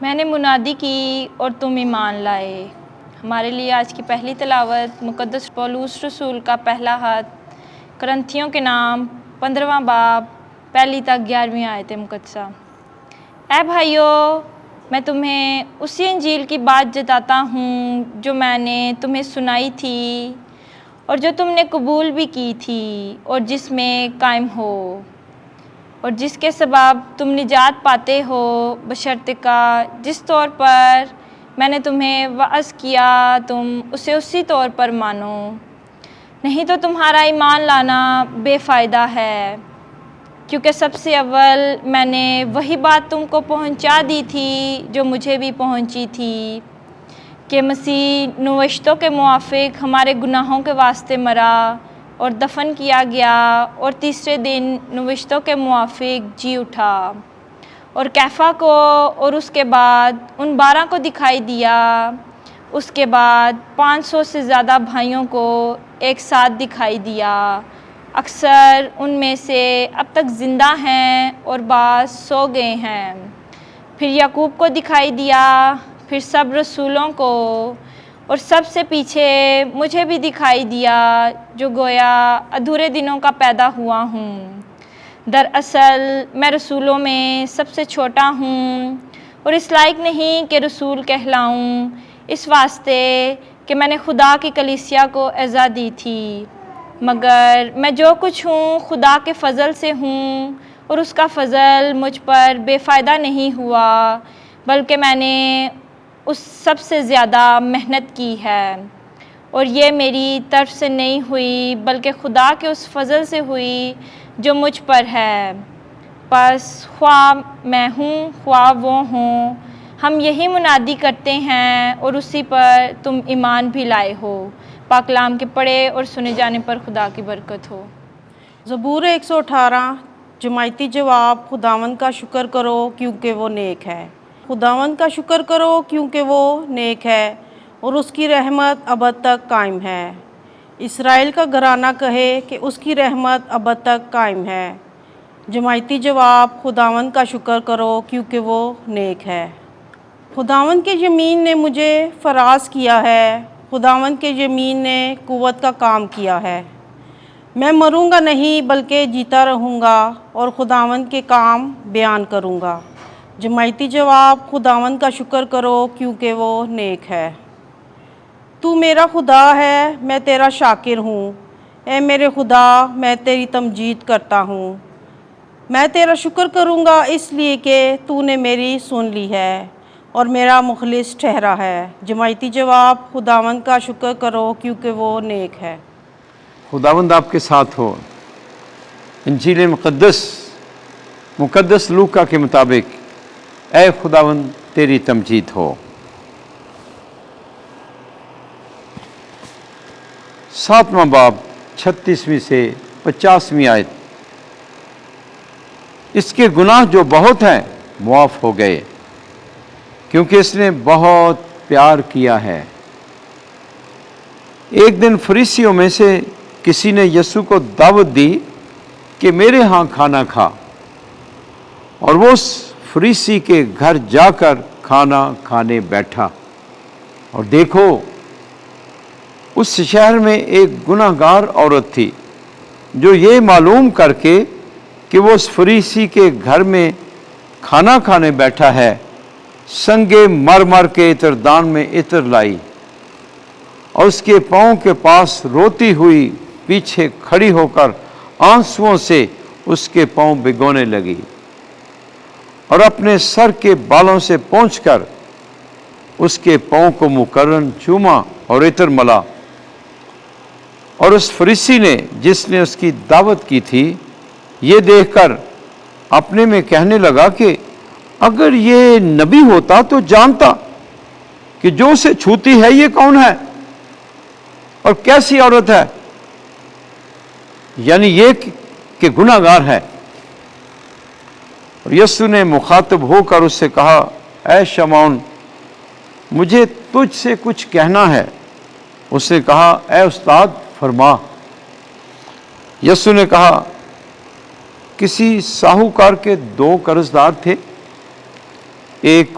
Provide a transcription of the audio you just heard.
میں نے منادی کی اور تم ایمان لائے۔ ہمارے لیے آج کی پہلی تلاوت مقدس پولوس رسول کا پہلا خط کرنتھیوں کے نام 15واں باب پہلی تک 11ویں آیت مقدسہ۔ اے بھائیو، میں تمہیں اسی انجیل کی بات جتاتا ہوں جو میں نے تمہیں سنائی تھی اور جو تم نے قبول بھی کی تھی اور جس میں قائم ہو اور جس کے سبب تم نجات پاتے ہو، بشرطیکہ جس طور پر میں نے تمہیں وعظ کیا تم اسے اسی طور پر مانو، نہیں تو تمہارا ایمان لانا بے فائدہ ہے، کیونکہ سب سے اول میں نے وہی بات تم کو پہنچا دی تھی جو مجھے بھی پہنچی تھی، کہ مسیح نوشتوں کے موافق ہمارے گناہوں کے واسطے مرا اور دفن کیا گیا اور تیسرے دن نوشتوں کے موافق جی اٹھا، اور کیفا کو اور اس کے بعد ان 12 کو دکھائی دیا، اس کے بعد 500 سے زیادہ بھائیوں کو ایک ساتھ دکھائی دیا، اکثر ان میں سے اب تک زندہ ہیں اور بعض سو گئے ہیں، پھر یعقوب کو دکھائی دیا، پھر سب رسولوں کو، اور سب سے پیچھے مجھے بھی دکھائی دیا جو گویا ادھورے دنوں کا پیدا ہوا ہوں۔ دراصل میں رسولوں میں سب سے چھوٹا ہوں اور اس لائق نہیں کہ رسول کہلاؤں، اس واسطے کہ میں نے خدا کی کلیسیا کو اعزا دی تھی، مگر میں جو کچھ ہوں خدا کے فضل سے ہوں، اور اس کا فضل مجھ پر بے فائدہ نہیں ہوا، بلکہ میں نے اس سب سے زیادہ محنت کی ہے، اور یہ میری طرف سے نہیں ہوئی بلکہ خدا کے اس فضل سے ہوئی جو مجھ پر ہے۔ پس خواہ میں ہوں خواہ وہ ہوں، ہم یہی منادی کرتے ہیں اور اسی پر تم ایمان بھی لائے ہو۔ پاک کلام کے پڑھے اور سنے جانے پر خدا کی برکت ہو۔ زبور 118 جماعتی جواب: خداوند کا شکر کرو کیونکہ وہ نیک ہے۔ خداوند کا شکر کرو کیونکہ وہ نیک ہے اور اس کی رحمت ابد تک قائم ہے۔ اسرائیل کا گھرانہ کہے کہ اس کی رحمت ابد تک قائم ہے۔ جماعتی جواب: خداوند کا شکر کرو کیونکہ وہ نیک ہے۔ خداوند کے یمین نے مجھے فراز کیا ہے، خداوند کے یمین نے قوت کا کام کیا ہے۔ میں مروں گا نہیں بلکہ جیتا رہوں گا اور خداوند کے کام بیان کروں گا۔ جماعتی جواب: خداوند کا شکر کرو کیونکہ وہ نیک ہے۔ تو میرا خدا ہے، میں تیرا شاکر ہوں، اے میرے خدا میں تیری تمجید کرتا ہوں۔ میں تیرا شکر کروں گا اس لیے کہ تو نے میری سن لی ہے اور میرا مخلص ٹھہرا ہے۔ جماعتی جواب: خداوند کا شکر کرو کیونکہ وہ نیک ہے۔ خداوند آپ کے ساتھ ہو۔ انجیل مقدس لوکا کے مطابق اے خداوند تیری تمجید ہو۔ 7واں باب 36ویں سے 50ویں آیت۔ اس کے گناہ جو بہت ہیں معاف ہو گئے کیونکہ اس نے بہت پیار کیا ہے۔ ایک دن فریسیوں میں سے کسی نے یسوع کو دعوت دی کہ میرے ہاں کھانا کھا، اور وہ اس فریسی کے گھر جا کر کھانا کھانے بیٹھا، اور دیکھو اس شہر میں ایک گناہ گار عورت تھی جو یہ معلوم کر کے کہ وہ اس فریسی کے گھر میں کھانا کھانے بیٹھا ہے، سنگے مر کے عطردان میں عطر لائی اور اس کے پاؤں کے پاس روتی ہوئی پیچھے کھڑی ہو کر آنسوؤں سے اس کے پاؤں بھگونے لگی، اور اپنے سر کے بالوں سے پونچھ کر اس کے پاؤں کو مکرن چوما اور عطر ملا۔ اور اس فریسی نے جس نے اس کی دعوت کی تھی یہ دیکھ کر اپنے میں کہنے لگا کہ اگر یہ نبی ہوتا تو جانتا کہ جو اسے چھوتی ہے یہ کون ہے اور کیسی عورت ہے، یعنی یہ کہ گناہ گار ہے۔ اور یسوع نے مخاطب ہو کر اس سے کہا، اے شمعون، مجھے تجھ سے کچھ کہنا ہے۔ اس نے کہا، اے استاد فرما۔ یسوع نے کہا، کسی ساہوکار کے 2 قرض دار تھے، ایک